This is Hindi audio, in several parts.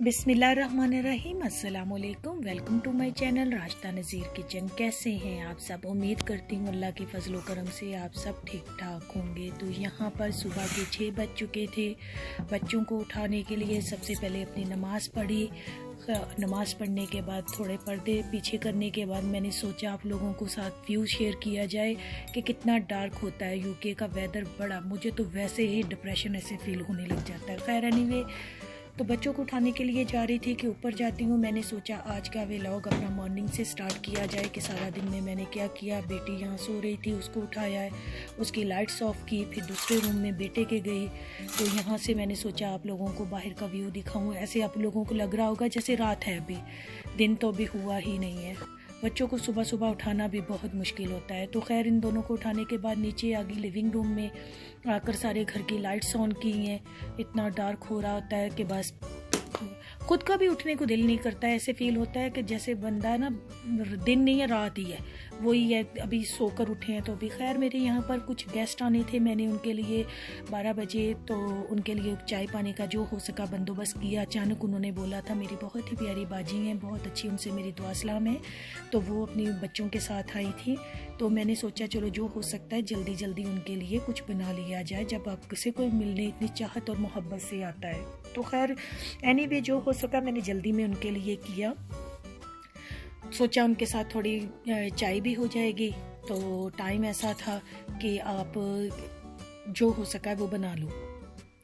बिस्मिल्लाहिर्रहमानिर्रहीम। अस्सलाम वालेकुम। Welcome to my channel Rashida Nazir kitchen. कैसे हैं आप सब? उम्मीद करती हूँ अल्लाह की फजलो करम से आप सब ठीक ठाक होंगे। तो यहाँ पर सुबह के 6 बज चुके थे। बच्चों को उठाने के लिए सबसे पहले अपनी नमाज़ पढ़ी। नमाज़ पढ़ने के बाद थोड़े पर्दे पीछे करने के बाद मैंने सोचा आप लोगों को साथ व्यू शेयर किया जाए कि कितना डार्क होता है यूके का वेदर। बड़ा मुझे तो वैसे ही डिप्रेशन ऐसे फील होने लग जाता है। खैर एनीवे, तो बच्चों को उठाने के लिए जा रही थी कि ऊपर जाती हूँ। मैंने सोचा आज का व्लॉग अपना मॉर्निंग से स्टार्ट किया जाए कि सारा दिन में मैंने क्या किया। बेटी यहाँ सो रही थी, उसको उठाया है, उसकी लाइट्स ऑफ की, फिर दूसरे रूम में बेटे के गई। तो यहाँ से मैंने सोचा आप लोगों को बाहर का व्यू दिखाऊँ। ऐसे आप लोगों को लग रहा होगा जैसे रात है, अभी दिन तो अभी हुआ ही नहीं है। बच्चों को सुबह सुबह उठाना भी बहुत मुश्किल होता है। तो खैर इन दोनों को उठाने के बाद नीचे आ गई। लिविंग रूम में आकर सारे घर की लाइट्स ऑन की हैं। इतना डार्क हो रहा होता है कि बस खुद का भी उठने को दिल नहीं करता है। ऐसे फील होता है कि जैसे बंदा है ना, दिन नहीं है रात ही है, वही है, अभी सोकर उठे हैं। तो अभी खैर मेरे यहाँ पर कुछ गेस्ट आने थे, मैंने उनके लिए 12 बजे तो उनके लिए चाय पानी का जो हो सका बंदोबस्त किया। अचानक उन्होंने बोला था, मेरी बहुत ही प्यारी बाजी हैं, बहुत अच्छी, उनसे मेरी दुआ सलाम है। तो वो अपनी बच्चों के साथ आई थी। तो मैंने सोचा चलो जो हो सकता है जल्दी जल्दी उनके लिए कुछ बना लिया जाए, जब आप किसी को मिलने इतनी चाहत और मोहब्बत से आता है। तो खैर एनीवे जो हो सका मैंने जल्दी में उनके लिए किया। सोचा उनके साथ थोड़ी चाय भी हो जाएगी। तो टाइम ऐसा था कि आप जो हो सका वो बना लो।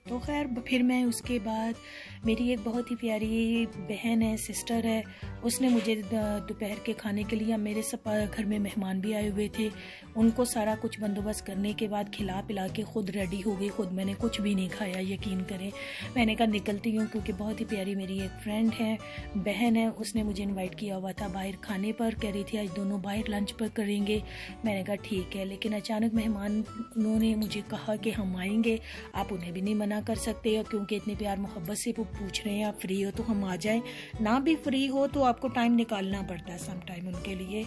तो खैर फिर मैं उसके बाद, मेरी एक बहुत ही प्यारी बहन है, सिस्टर है, उसने मुझे दोपहर के खाने के लिए, मेरे सब घर में मेहमान भी आए हुए थे, उनको सारा कुछ बंदोबस्त करने के बाद खिला पिला के खुद रेडी हो गई। खुद मैंने कुछ भी नहीं खाया, यकीन करें। मैंने कहा निकलती हूँ, क्योंकि बहुत ही प्यारी मेरी एक फ्रेंड है, बहन है, उसने मुझे इन्वाइट किया हुआ था बाहर खाने पर। कह रही थी आज दोनों बाहर लंच पर करेंगे। मैंने कहा ठीक है, लेकिन अचानक मेहमान उन्होंने मुझे कहा कि हम आएंगे, आप उन्हें भी नहीं मना कर सकते हो, क्योंकि इतने प्यार मोहब्बत से वो पूछ रहे हैं आप फ्री हो तो हम आ जाएं। ना भी फ्री हो तो आपको टाइम निकालना पड़ता है सम टाइम उनके लिए।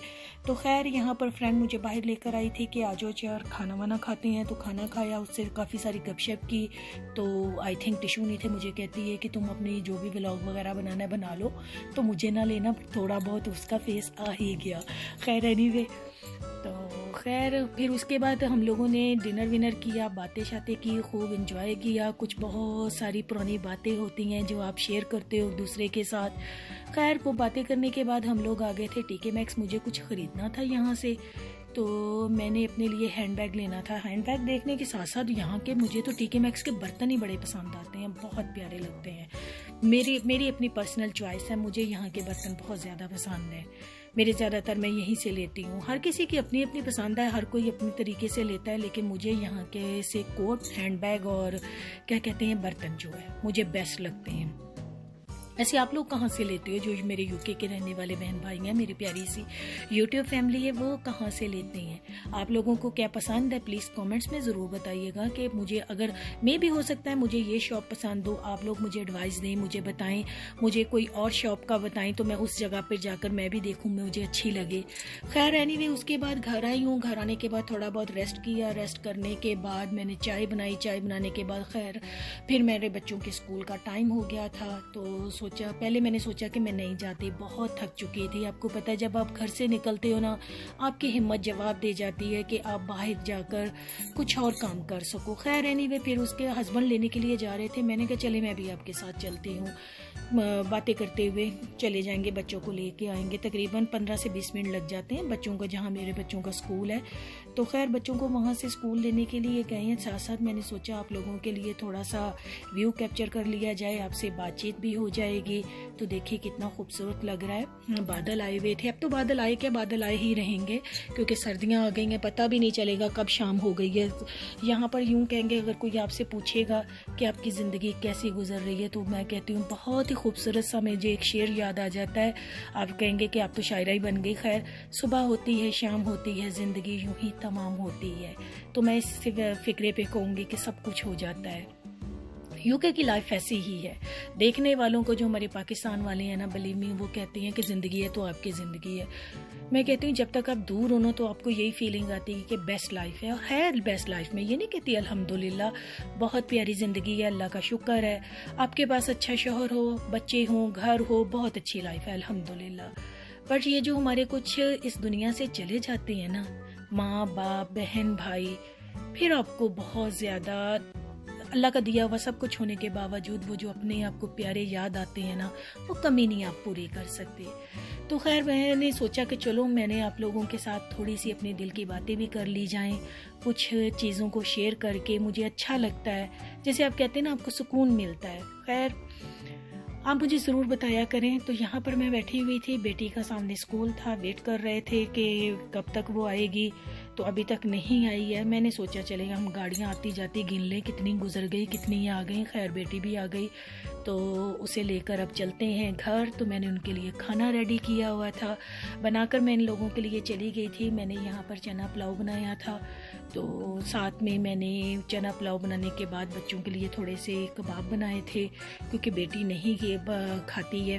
तो खैर यहाँ पर फ्रेंड मुझे बाहर लेकर आई थी कि आ जाओ यार खाना वाना खाते हैं। तो खाना खाया, उससे काफ़ी सारी गपशप की। तो आई थिंक टिशू नहीं थे, मुझे कहती है कि तुम अपनी जो भी व्लॉग वगैरह बनाना है बना लो, तो मुझे ना लेना, थोड़ा बहुत उसका फेस आ ही गया। खैर एनीवे, तो खैर फिर उसके बाद हम लोगों ने डिनर विनर किया, बातें शातें की, खूब इंजॉय किया। कुछ बहुत सारी पुरानी बातें होती हैं जो आप शेयर करते हो दूसरे के साथ। खैर वो बातें करने के बाद हम लोग आ गए थे टीके मैक्स। मुझे कुछ ख़रीदना था यहाँ से, तो मैंने अपने लिए हैंडबैग लेना था। हैंडबैग देखने के साथ साथ यहाँ के मुझे तो टीके मैक्स के बर्तन ही बड़े पसंद आते हैं, बहुत प्यारे लगते हैं। मेरी अपनी पर्सनल चॉइस है, मुझे यहाँ के बर्तन बहुत ज़्यादा पसंद हैं। मेरे ज़्यादातर मैं यहीं से लेती हूँ। हर किसी की अपनी अपनी पसंद है, हर कोई अपनी तरीके से लेता है, लेकिन मुझे यहाँ के से कोट, हैंडबैग और क्या कहते हैं बर्तन जो है मुझे बेस्ट लगते हैं। ऐसे आप लोग कहाँ से लेते हो? जो मेरे यूके के रहने वाले बहन भाई हैं, मेरी प्यारी सी यूट्यूब फैमिली है, वो कहाँ से लेते हैं? आप लोगों को क्या पसंद है प्लीज़ कमेंट्स में ज़रूर बताइएगा कि मुझे, अगर मैं भी हो सकता है मुझे ये शॉप पसंद हो, आप लोग मुझे एडवाइस दें, मुझे बताएं, मुझे कोई और शॉप का बताएं तो मैं उस जगह पर जाकर मैं भी देखूँ, मुझे अच्छी लगे। खैर एनीवे उसके बाद घर आई हूँ। घर आने के बाद थोड़ा बहुत रेस्ट किया। रेस्ट करने के बाद मैंने चाय बनाई। चाय बनाने के बाद खैर फिर मेरे बच्चों के स्कूल का टाइम हो गया था। तो पहले मैंने सोचा कि मैं नहीं जाती, बहुत थक चुकी थी। आपको पता है जब आप घर से निकलते हो ना, आपकी हिम्मत जवाब दे जाती है कि आप बाहर जाकर कुछ और काम कर सको। खैर एनीवे फिर उसके हस्बैंड लेने के लिए जा रहे थे। मैंने कहा चले मैं भी आपके साथ चलती हूँ, बातें करते हुए चले जाएंगे, बच्चों को लेके आएंगे। तकरीबन 15 से 20 मिनट लग जाते हैं बच्चों को, जहाँ मेरे बच्चों का स्कूल है। तो खैर बच्चों को वहाँ से स्कूल लेने के लिए गए हैं। साथ साथ मैंने सोचा आप लोगों के लिए थोड़ा सा व्यू कैप्चर कर लिया जाए, आपसे बातचीत भी हो जाएगी। तो देखिए कितना खूबसूरत लग रहा है। बादल आए हुए थे, अब तो बादल आए क्या, बादल आए ही रहेंगे, क्योंकि सर्दियाँ आ गई हैं, पता भी नहीं चलेगा कब शाम हो गई है। यहाँ पर यूँ कहेंगे, अगर कोई आपसे पूछेगा कि आपकी ज़िंदगी कैसी गुजर रही है, तो मैं कहती हूँ बहुत ही खूबसूरत सा मुझे एक शेर याद आ जाता है। आप कहेंगे कि आप तो शायरा ही बन गई। खैर सुबह होती है, शाम होती है, ज़िंदगी यूँ ही तमाम होती है। तो मैं इस फिक्रे पे कहूँगी कि सब कुछ हो जाता है। यूके की लाइफ ऐसी ही है। देखने वालों को, जो हमारे पाकिस्तान वाले हैं ना, बिलीव मी, वो कहते हैं कि ज़िंदगी है तो आपकी ज़िंदगी है। मैं कहती हूँ जब तक आप दूर हो ना तो आपको यही फीलिंग आती है कि बेस्ट लाइफ है, और है बेस्ट लाइफ। में ये नहीं कहती, अल्हम्दुलिल्लाह बहुत प्यारी ज़िंदगी है, अल्लाह का शुक्र है। आपके पास अच्छा शौहर हो, बच्चे हों, घर हो, बहुत अच्छी लाइफ है अल्हम्दुलिल्लाह। बट ये जो हमारे कुछ इस दुनिया से चले जाते हैं ना, माँ बाप, बहन भाई, फिर आपको बहुत ज़्यादा अल्लाह का दिया हुआ सब कुछ होने के बावजूद वो जो अपने आप को प्यारे याद आते हैं ना, वो कमी नहीं आप पूरी कर सकते। तो खैर मैंने सोचा कि चलो मैंने आप लोगों के साथ थोड़ी सी अपने दिल की बातें भी कर ली जाएं, कुछ चीज़ों को शेयर करके मुझे अच्छा लगता है, जैसे आप कहते हैं ना आपको सुकून मिलता है। खैर आप मुझे ज़रूर बताया करें। तो यहाँ पर मैं बैठी हुई थी, बेटी का सामने स्कूल था, वेट कर रहे थे कि कब तक वो आएगी, तो अभी तक नहीं आई है। मैंने सोचा चलेगा हम गाड़ियाँ आती जाती गिन लें, कितनी गुजर गई, कितनी आ गई। खैर बेटी भी आ गई, तो उसे लेकर अब चलते हैं घर। तो मैंने उनके लिए खाना रेडी किया हुआ था, बनाकर मैं इन लोगों के लिए चली गई थी। मैंने यहाँ पर चना पुलाव बनाया था, तो साथ में मैंने चना पुलाव बनाने के बाद बच्चों के लिए थोड़े से कबाब बनाए थे, क्योंकि बेटी नहीं खाती है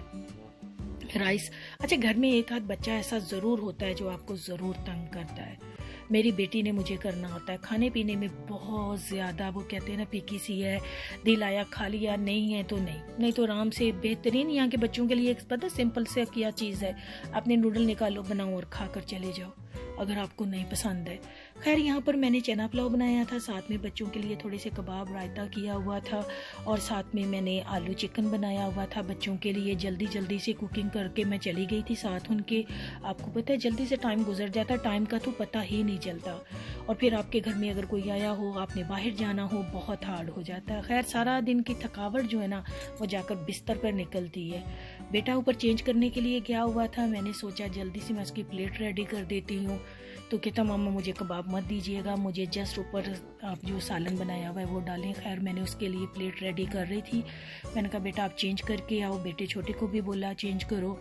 राइस। अच्छा, घर में एक आध बच्चा ऐसा ज़रूर होता है जो आपको ज़रूर तंग करता है। मेरी बेटी ने मुझे करना होता है, खाने पीने में बहुत ज़्यादा, वो कहते हैं ना पीकी सी है, दिल आया खा लिया, नहीं है तो नहीं तो आराम से। बेहतरीन यहाँ के बच्चों के लिए एक पता सिंपल से क्या चीज़ है, अपने नूडल निकालो, बनाओ और खा कर चले जाओ अगर आपको नहीं पसंद है। खैर यहाँ पर मैंने चना पुलाव बनाया था, साथ में बच्चों के लिए थोड़े से कबाब, रायता किया हुआ था, और साथ में मैंने आलू चिकन बनाया हुआ था बच्चों के लिए। जल्दी जल्दी से कुकिंग करके मैं चली गई थी साथ उनके। आपको पता है जल्दी से टाइम गुजर जाता, टाइम का तो पता ही नहीं चलता। और फिर आपके घर में अगर कोई आया हो, आपने बाहर जाना हो, बहुत हार्ड हो जाता है। खैर सारा दिन की थकावट जो है ना, वो जाकर बिस्तर पर निकलती है। बेटा ऊपर चेंज करने के लिए गया हुआ था, मैंने सोचा जल्दी से मैं उसकी प्लेट रेडी कर देती हूँ। तो कहता मामा मुझे कबाब मत दीजिएगा, मुझे जस्ट ऊपर आप जो सालन बनाया हुआ है वो डालें। खैर मैंने उसके लिए प्लेट रेडी कर रही थी। मैंने कहा बेटा आप चेंज करके आओ, बेटे छोटे को भी बोला चेंज करो।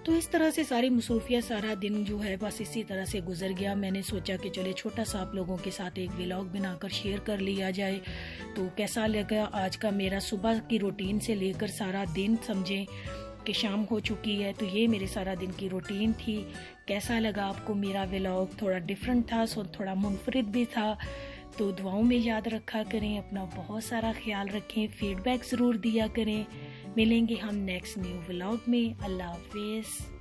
तो इस तरह से सारी मसरूफियत, सारा दिन जो है बस इसी तरह से गुजर गया। मैंने सोचा कि चले छोटा सा आप लोगों के साथ एक व्लॉग बनाकर शेयर कर लिया जाए। तो कैसा लगा आज का मेरा सुबह की रूटीन से लेकर सारा दिन, समझें कि शाम हो चुकी है, तो ये मेरे सारा दिन की रूटीन थी। कैसा लगा आपको मेरा व्लॉग? थोड़ा डिफरेंट था, सो थोड़ा मुनफरिद भी था। तो दुआओं में याद रखा करें, अपना बहुत सारा ख्याल रखें, फीडबैक ज़रूर दिया करें। मिलेंगे हम नेक्स्ट न्यू व्लॉग में। अल्लाह हाफिज़।